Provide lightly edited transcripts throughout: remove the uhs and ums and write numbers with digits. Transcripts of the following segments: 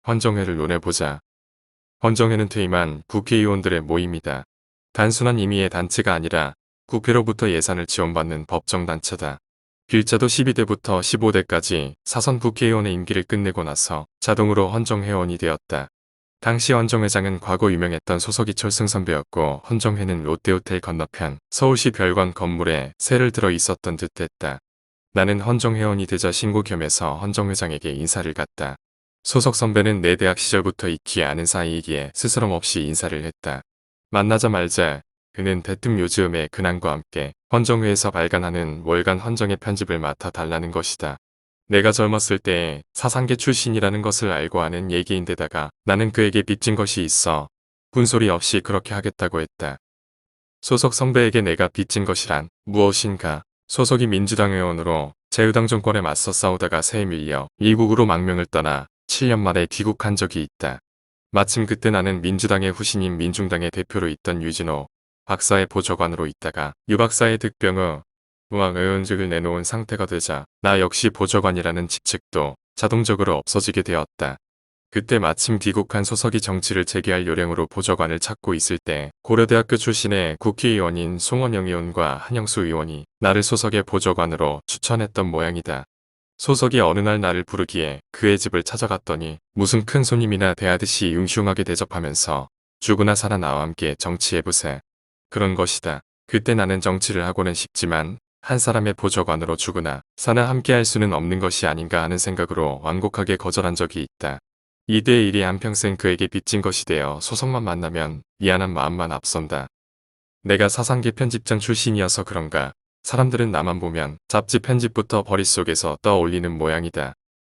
헌정회를 논해보자. 헌정회는 퇴임한 국회의원들의 모임이다. 단순한 임의의 단체가 아니라 국회로부터 예산을 지원받는 법정단체다. 길자도 12대부터 15대까지 사선 국회의원의 임기를 끝내고 나서 자동으로 헌정회원이 되었다. 당시 헌정회장은 과거 유명했던 소서기 철승 선배였고 헌정회는 롯데호텔 건너편 서울시 별관 건물에 새를 들어 있었던 듯했다. 나는 헌정회원이 되자 신고 겸해서 헌정회장에게 인사를 갔다. 소속 선배는 내 대학 시절부터 익히 아는 사이이기에 스스럼 없이 인사를 했다. 만나자마자 그는 대뜸 요즘의 근황과 함께 헌정회에서 발간하는 월간 헌정의 편집을 맡아 달라는 것이다. 내가 젊었을 때 사상계 출신이라는 것을 알고 아는 얘기인데다가 나는 그에게 빚진 것이 있어 군소리 없이 그렇게 하겠다고 했다. 소속 선배에게 내가 빚진 것이란 무엇인가? 소속이 민주당 의원으로 자유당 정권에 맞서 싸우다가 새에 밀려 미국으로 망명을 떠나 7년 만에 귀국한 적이 있다. 마침 그때 나는 민주당의 후신인 민중당의 대표로 있던 유진호 박사의 보좌관으로 있다가 유 박사의 득병 후 의원직을 내놓은 상태가 되자 나 역시 보좌관이라는 직책도 자동적으로 없어지게 되었다. 그때 마침 귀국한 소석이 정치를 재개할 요령으로 보좌관을 찾고 있을 때 고려대학교 출신의 국회의원인 송원영 의원과 한영수 의원이 나를 소석의 보좌관으로 추천했던 모양이다. 소석이 어느 날 나를 부르기에 그의 집을 찾아갔더니 무슨 큰 손님이나 대하듯이 융숭하게 대접하면서 죽으나 살아 나와 함께 정치해보세. 그런 것이다. 그때 나는 정치를 하고는 싶지만 한 사람의 보좌관으로 죽으나 사나 함께 할 수는 없는 것이 아닌가 하는 생각으로 완곡하게 거절한 적이 있다. 2대 1이 한평생 그에게 빚진 것이 되어 소속만 만나면 미안한 마음만 앞선다. 내가 사상계 편집장 출신이어서 그런가 사람들은 나만 보면 잡지 편집부터 머릿속에서 떠올리는 모양이다.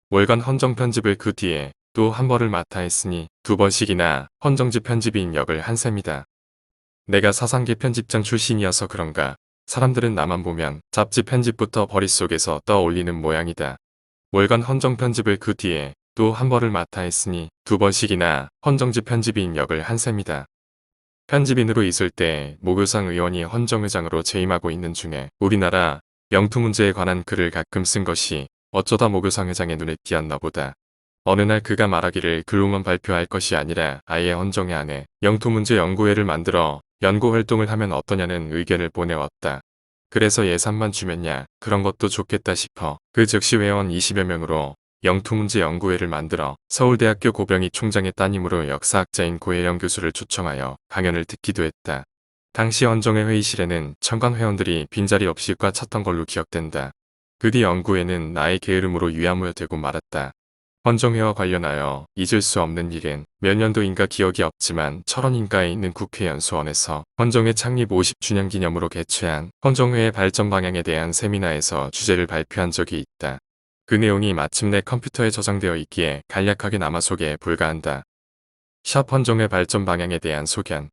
월간 헌정 편집을 그 뒤에 또 한 번을 맡아 했으니 2번씩이나 헌정지 편집인 역을 한 셈이다. 내가 사상계 편집장 출신이어서 그런가 사람들은 나만 보면 잡지 편집부터 머릿속에서 떠올리는 모양이다. 월간 헌정 편집을 그 뒤에 또 한 번을 맡아 했으니 2번씩이나 헌정지 편집인 역을 한 셈이다. 편집인으로 있을 때 모교상 의원이 헌정회장으로 재임하고 있는 중에 우리나라 영토 문제에 관한 글을 가끔 쓴 것이 어쩌다 모교상 회장의 눈에 띄었나 보다. 어느 날 그가 말하기를 글로만 발표할 것이 아니라 아예 헌정회 안에 영토 문제 연구회를 만들어 연구 활동을 하면 어떠냐는 의견을 보내왔다. 그래서 예산만 주면야 그런 것도 좋겠다 싶어 그 즉시 회원 20여 명으로 영토문제 연구회를 만들어 서울대학교 고병희 총장의 따님으로 역사학자인 고혜영 교수를 초청하여 강연을 듣기도 했다. 당시 헌정회 회의실에는 천관 회원들이 빈자리 없이 꽉 찼던 걸로 기억된다. 그 뒤 연구회는 나의 게으름으로 유야무야되고 말았다. 헌정회와 관련하여 잊을 수 없는 일은 몇 년도인가 기억이 없지만 철원인가에 있는 국회연수원에서 헌정회 창립 50주년 기념으로 개최한 헌정회의 발전 방향에 대한 세미나에서 주제를 발표한 적이 있다. 그 내용이 마침내 컴퓨터에 저장되어 있기에 간략하게 남아 소개에 불과한다. 샵 헌정회 발전 방향에 대한 소견.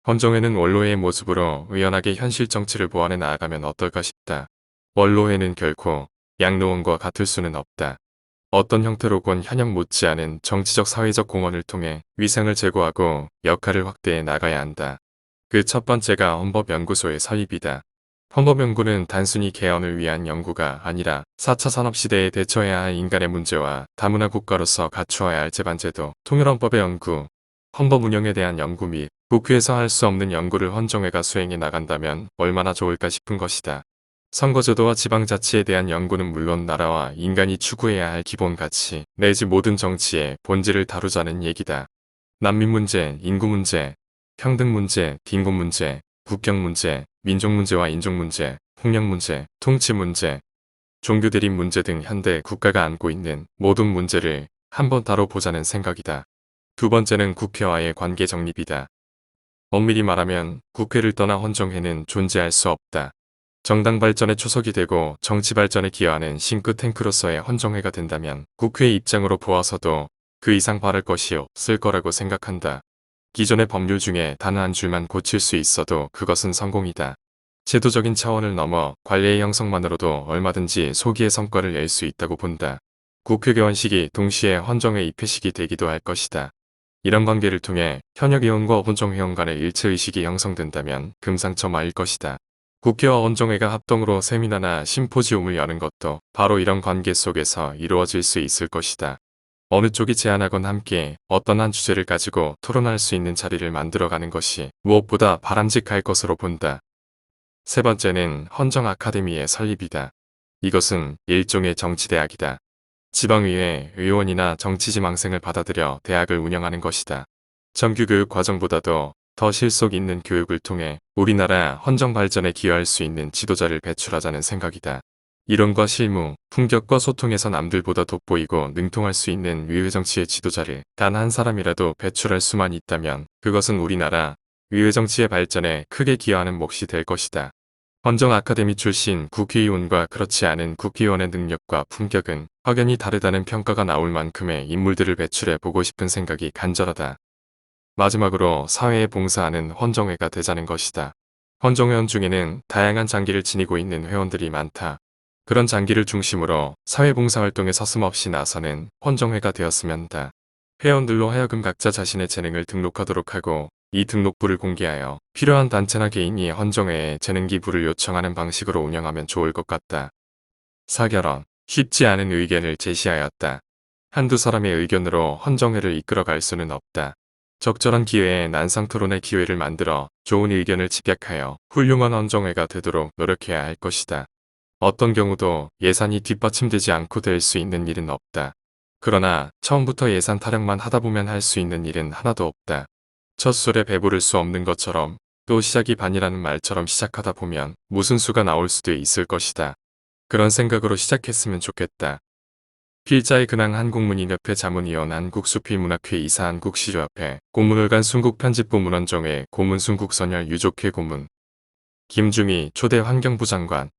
헌정회는 원로회의 모습으로 의연하게 현실 정치를 보완해 나아가면 어떨까 싶다. 원로회는 결코 양로원과 같을 수는 없다. 어떤 형태로건 현역 못지않은 정치적 사회적 공헌을 통해 위상을 제고하고 역할을 확대해 나가야 한다. 그 첫 번째가 헌법연구소의 설립이다. 헌법연구는 단순히 개헌을 위한 연구가 아니라 4차 산업시대에 대처해야 할 인간의 문제와 다문화 국가로서 갖추어야 할 제반제도, 통일헌법의 연구, 헌법 운영에 대한 연구 및 국회에서 할 수 없는 연구를 헌정회가 수행해 나간다면 얼마나 좋을까 싶은 것이다. 선거제도와 지방자치에 대한 연구는 물론 나라와 인간이 추구해야 할 기본 가치 내지 모든 정치의 본질을 다루자는 얘기다. 난민 문제, 인구 문제, 평등 문제, 빈곤 문제, 국경 문제, 민족 문제와 인종 문제, 폭력 문제, 통치 문제, 종교 대립 문제 등 현대 국가가 안고 있는 모든 문제를 한번 다뤄보자는 생각이다. 두 번째는 국회와의 관계 정립이다. 엄밀히 말하면 국회를 떠나 헌정회는 존재할 수 없다. 정당 발전의 초석이 되고 정치 발전에 기여하는 싱크탱크로서의 헌정회가 된다면 국회의 입장으로 보아서도 그 이상 바랄 것이 없을 거라고 생각한다. 기존의 법률 중에 단 한 줄만 고칠 수 있어도 그것은 성공이다. 제도적인 차원을 넘어 관례의 형성만으로도 얼마든지 소기의 성과를 낼 수 있다고 본다. 국회 개원식이 동시에 헌정회 입회식이 되기도 할 것이다. 이런 관계를 통해 현역 의원과 헌정회원 간의 일체의식이 형성된다면 금상첨화일 것이다. 국회와 헌정회가 합동으로 세미나나 심포지움을 여는 것도 바로 이런 관계 속에서 이루어질 수 있을 것이다. 어느 쪽이 제안하건 함께 어떤 한 주제를 가지고 토론할 수 있는 자리를 만들어가는 것이 무엇보다 바람직할 것으로 본다. 세 번째는 헌정 아카데미의 설립이다. 이것은 일종의 정치대학이다. 지방의회 의원이나 정치지망생을 받아들여 대학을 운영하는 것이다. 정규교육 과정보다도 더 실속 있는 교육을 통해 우리나라 헌정 발전에 기여할 수 있는 지도자를 배출하자는 생각이다. 이론과 실무, 품격과 소통에서 남들보다 돋보이고 능통할 수 있는 의회정치의 지도자를 단 한 사람이라도 배출할 수만 있다면 그것은 우리나라 의회정치의 발전에 크게 기여하는 몫이 될 것이다. 헌정 아카데미 출신 국회의원과 그렇지 않은 국회의원의 능력과 품격은 확연히 다르다는 평가가 나올 만큼의 인물들을 배출해 보고 싶은 생각이 간절하다. 마지막으로 사회에 봉사하는 헌정회가 되자는 것이다. 헌정회원 중에는 다양한 장기를 지니고 있는 회원들이 많다. 그런 장기를 중심으로 사회봉사활동에 서슴없이 나서는 헌정회가 되었으면 한다. 회원들로 하여금 각자 자신의 재능을 등록하도록 하고 이 등록부를 공개하여 필요한 단체나 개인이 헌정회에 재능 기부를 요청하는 방식으로 운영하면 좋을 것 같다. 사결헌, 쉽지 않은 의견을 제시하였다. 한두 사람의 의견으로 헌정회를 이끌어갈 수는 없다. 적절한 기회에 난상토론의 기회를 만들어 좋은 의견을 집약하여 훌륭한 헌정회가 되도록 노력해야 할 것이다. 어떤 경우도 예산이 뒷받침되지 않고 될 수 있는 일은 없다. 그러나 처음부터 예산 타령만 하다 보면 할 수 있는 일은 하나도 없다. 첫 술에 배부를 수 없는 것처럼 또 시작이 반이라는 말처럼 시작하다 보면 무슨 수가 나올 수도 있을 것이다. 그런 생각으로 시작했으면 좋겠다. 필자의 근황 한국문인협회 자문위원 한국수필문학회 이사 한국시조협회 고문월간 순국편집부 문헌정회 고문 순국선열 유족회 고문 김중희 초대 환경부 장관